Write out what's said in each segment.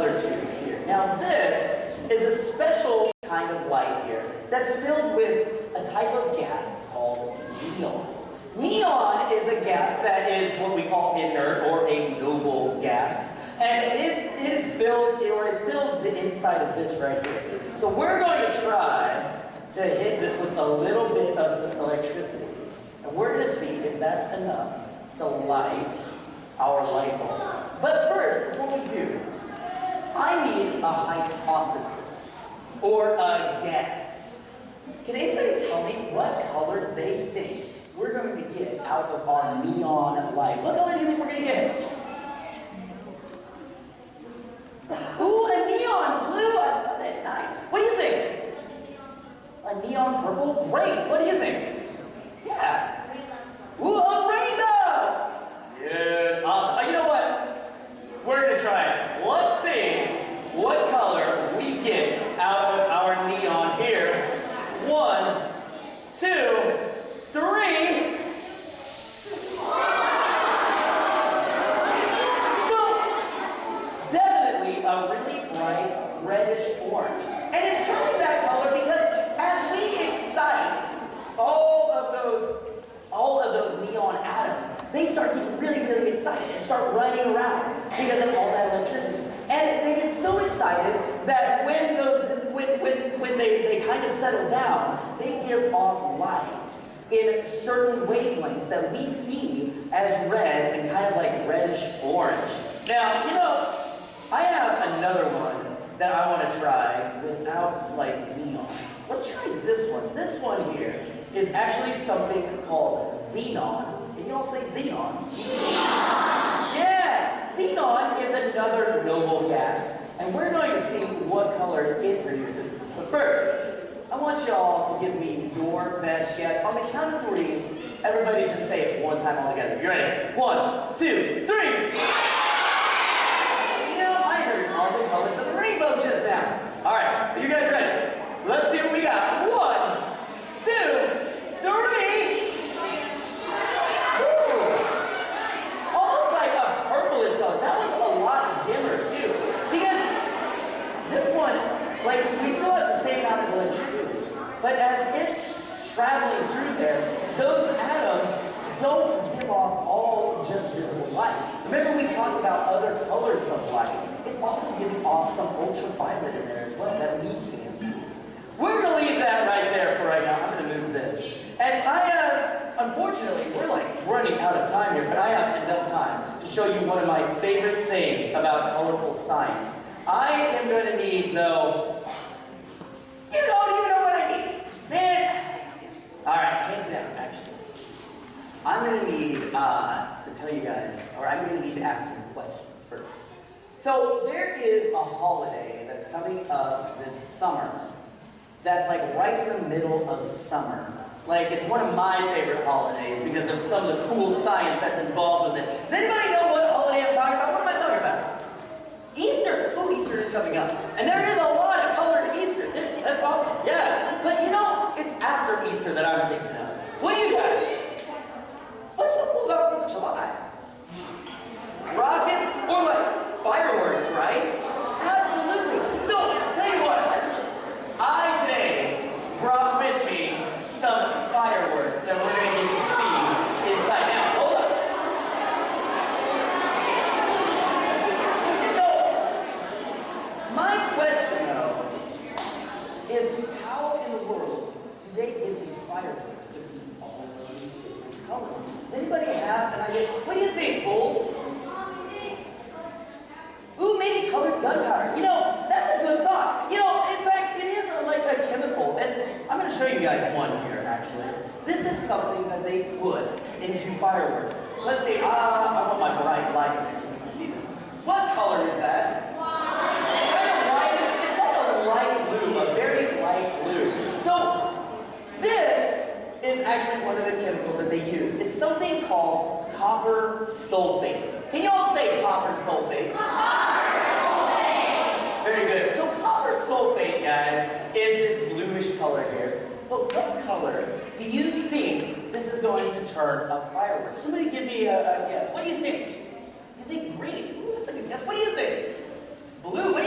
other tubes here. Now this is a special kind of light here that's filled with a type of gas called neon. Neon is a gas that is what we call inert or a noble gas. And it is filled, or it fills the inside of this right here. So we're going to try to hit this with a little bit of some electricity. And we're going to see if that's enough to light our light bulb. But first, before we do, I need a hypothesis or a guess. Can anybody tell me what color they think we're going to get out of our neon light? What color do you think we're going to get? Ooh, a neon blue. I love it. Nice. What do you think? A neon purple? Great. What do you think? Yeah. Ooh, a rainbow. Yeah. Awesome. You know what? We're going to try it. Let's see what color we get out of our neon here. 1, 2, 3. A really bright reddish orange. And it's turning that color because as we excite all of those neon atoms, they start getting really, really excited and start running around because of all that electricity. And they get so excited that when they kind of settle down, they give off light in certain wavelengths that we see as red and kind of like reddish orange. Now, you know, I have another one that I want to try without like neon. Let's try this one. This one here is actually something called xenon. Can you all say xenon? Xenon! Yeah! Xenon is another noble gas, and we're going to see what color it produces. But first, I want y'all to give me your best guess. On the count of 3, everybody just say it one time all together. You ready? 1, 2, 3! All the colors of the rainbow just now. All right, are you guys ready? Let's see what we got. 1, 2, 3. Ooh. Almost like a purplish color. That one's a lot dimmer too. Because this one, like, we still have the same amount of electricity. But as it's traveling through there, those atoms don't give off all just visible light. Remember we talked about other colors of light. It's also giving off some ultraviolet in there as well that we can't see. We're going to leave that right there for right now. I'm going to move this. And unfortunately, we're like running out of time here, but I have enough time to show you one of my favorite things about colorful science. I am going to need, though, you don't even know what I need. Man. All right, hands down, actually. I'm going to need to tell you guys, or I'm going to need to ask some questions first. So there is a holiday that's coming up this summer that's like right in the middle of summer. Like it's one of my favorite holidays because of some of the cool science that's involved with it. Does anybody know what holiday I'm talking about? What am I talking about? Easter. Ooh, Easter is coming up. And there is a lot of color to Easter. That's awesome. Yes. But you know, it's after Easter that I'm thinking of. What do you got? What's so cool about 4th of July? Rockets or like fireworks, right? Absolutely. So, tell you what, I today brought with me some fireworks that we're going to get to see inside. Now, hold up. So, my question though is how in the world do they get these fireworks to be all of these different colors? Does anybody have an idea? What do you think, Bulls? Ooh, maybe colored gunpowder. You know, that's a good thought. You know, in fact, it is like a chemical. And I'm going to show you guys one here, actually. This is something that they put into fireworks. Let's see. I want my bright light so we can see this. What color is that? White. It's called a light blue, a very light blue. So, this is actually one of the chemicals that they use. It's something called copper sulfate. Can you all say copper sulfate? Copper sulfate! Very good. So copper sulfate, guys, is this bluish color here. But what color do you think this is going to turn a firework? Somebody give me a guess. What do you think? You think green? Ooh, that's a good guess. What do you think? Blue? What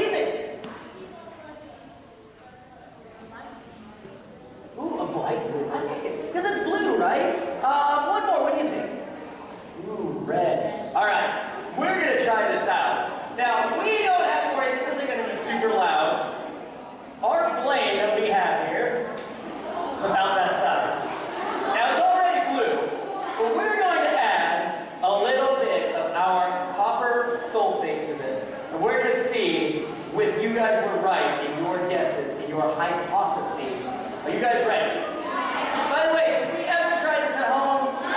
you guys were right in your guesses, in your hypotheses. Are you guys ready? By the way, should we ever try this at home? No!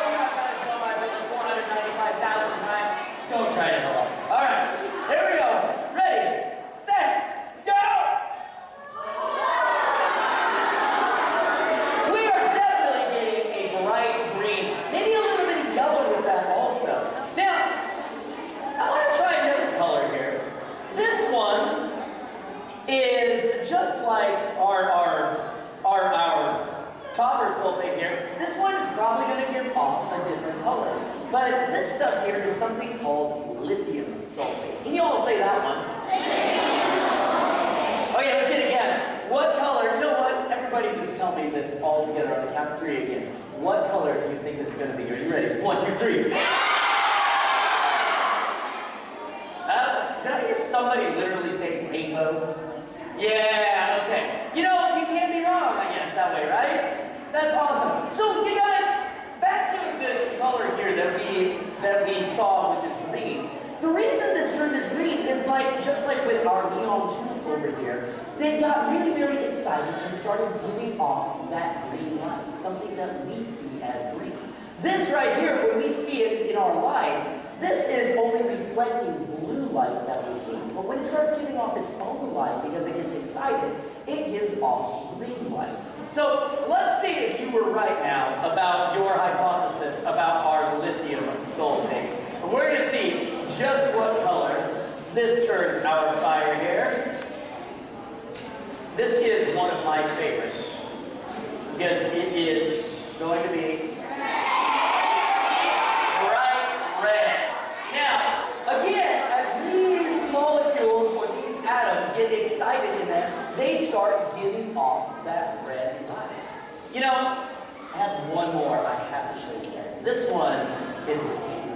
You're not trying to smell my business 495,000 times. Don't try it at all. All right, here we go. Ready, set, go! We are definitely getting a bright green, maybe a little bit of yellow with that also. Now, I want to try another color here. This one is just like our copper sulfate here. This one is probably going to give off a different color. But this stuff here is something called lithium sulfate. Can you all say that one? Oh yeah, let's get a guess. What color? You know what? Everybody just tell me this all together on the count of 3 again. What color do you think this is going to be? Are you ready? 1, 2, 3. Did I hear somebody literally say rainbow? Yeah, okay. You know, you can't be wrong, I guess, that way, right? That's awesome. So, you guys, back to this color here that we saw with this green. The reason this turned this green is like, just like with our neon tulip over here, they got really very excited and started giving off that green light, something that we see as green. This right here, when we see it in our light, this is only reflecting blue light that we see. But when it starts giving off its own light, because it gets excited, it gives off green light. So let's see if you were right now about your hypothesis about our lithium sulfate. And we're going to see just what color this turns our fire here. This is one of my favorites, because it is going to be excited in them, they start giving off that red light. You know, I have one more I have to show you guys. This one is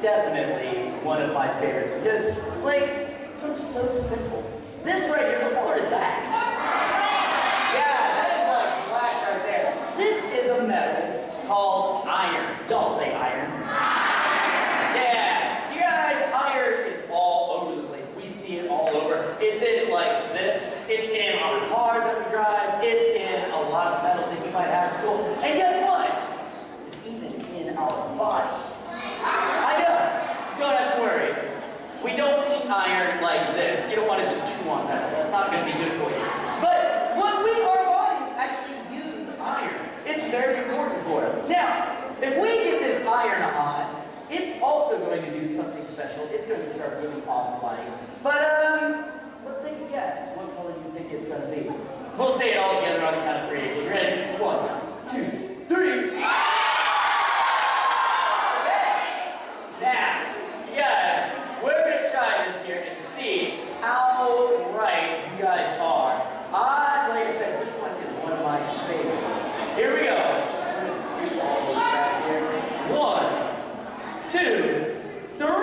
definitely one of my favorites because, like, this one's so simple. This right here, what color is that? Yeah, that is like black right there. This is a metal called iron. Y'all say iron. Yeah, you guys, iron is all over the place. We see it all over. It's in like this. It's in our cars that we drive. It's in a lot of metals that you might have in school. And guess what? It's even in our bodies. I know. You don't have to worry. We don't eat iron like this. You don't want to just chew on that. That's not going to be good for you. But our bodies actually use iron. It's very important for us. Now, if we get this iron on, it's also going to do something special. It's going to start giving off light. But, let's take a guess. What color do you think it's going to be? We'll say it all together on the count of 3. You ready? 1, 2, 3. Okay. Now, you guys, we're going to try this here and see how right you guys are. Like I said, this one is one of my favorites. Here we go. I'm going to scoop all those back here. 1, 2, 3.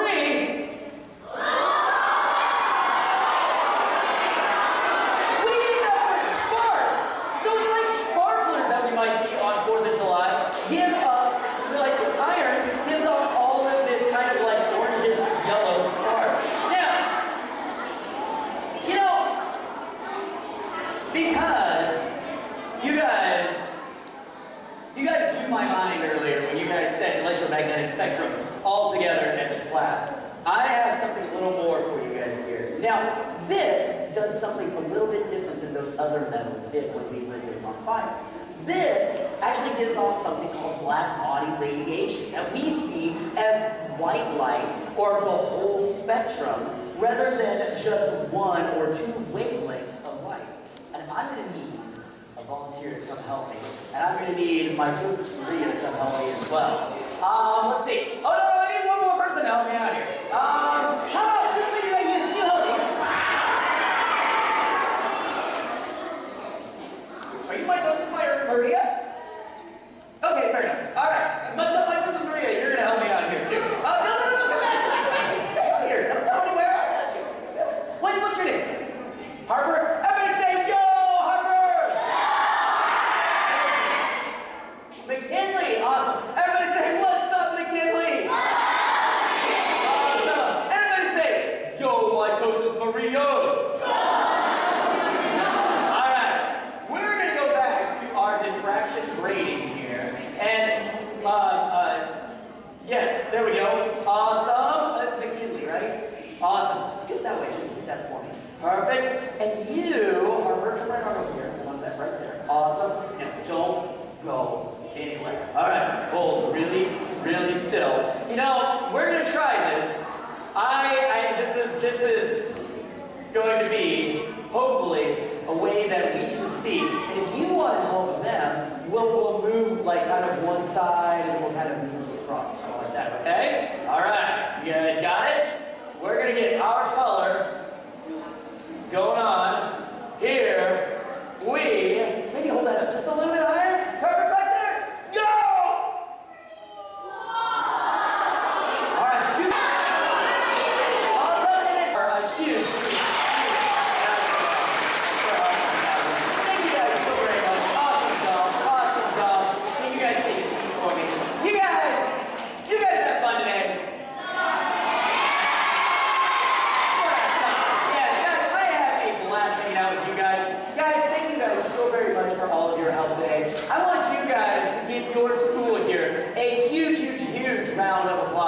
Electromagnetic spectrum all together as a class. I have something a little more for you guys here. Now, this does something a little bit different than those other metals did when we lit those on fire. This actually gives off something called black body radiation that we see as white light or the whole spectrum rather than just 1 or 2 wavelengths of light. And I'm going to need a volunteer to come help me. And I'm going to need my Joseph Maria to come help me as well. Let's see. Oh, no, I need one more person to help me out here. How about this lady right here? Can you help me? Are you my Joseph Maria? Okay, fair enough. All right. My Joseph Maria, you're going to help me out here, too. No, come back. Stay up here. Don't go anywhere. I got you. What's your name? Harper? Everybody say, yo, Harper! McKinley. Awesome. Everybody say, what's up, McKinley? Awesome. Rio. Alright, we're going to go back to our diffraction grading here. And, yes, there we go. Awesome. McKinley, right? Awesome. Scoot that way just a step for me. Perfect. And you, Harper, come right on over here. I want that right there. Awesome. Now, don't go anywhere. Alright, hold really, really still. You know, we're going to try this. This is going to be, hopefully, a way that we can see. And if you want to help them, we'll move like kind of one side and we'll kind of move across. Like that, okay? Alright, you guys got it? We're going to get our color going on here. Maybe hold that up just a little bit higher. Perfect, right there. Go! All right, scoot. Awesome, and then huge. Thank you guys so very much. Awesome job. Can you guys take a seat for me? You guys have fun today. So very much for all of your help today. I want you guys to give your school here a huge, huge, huge round of applause.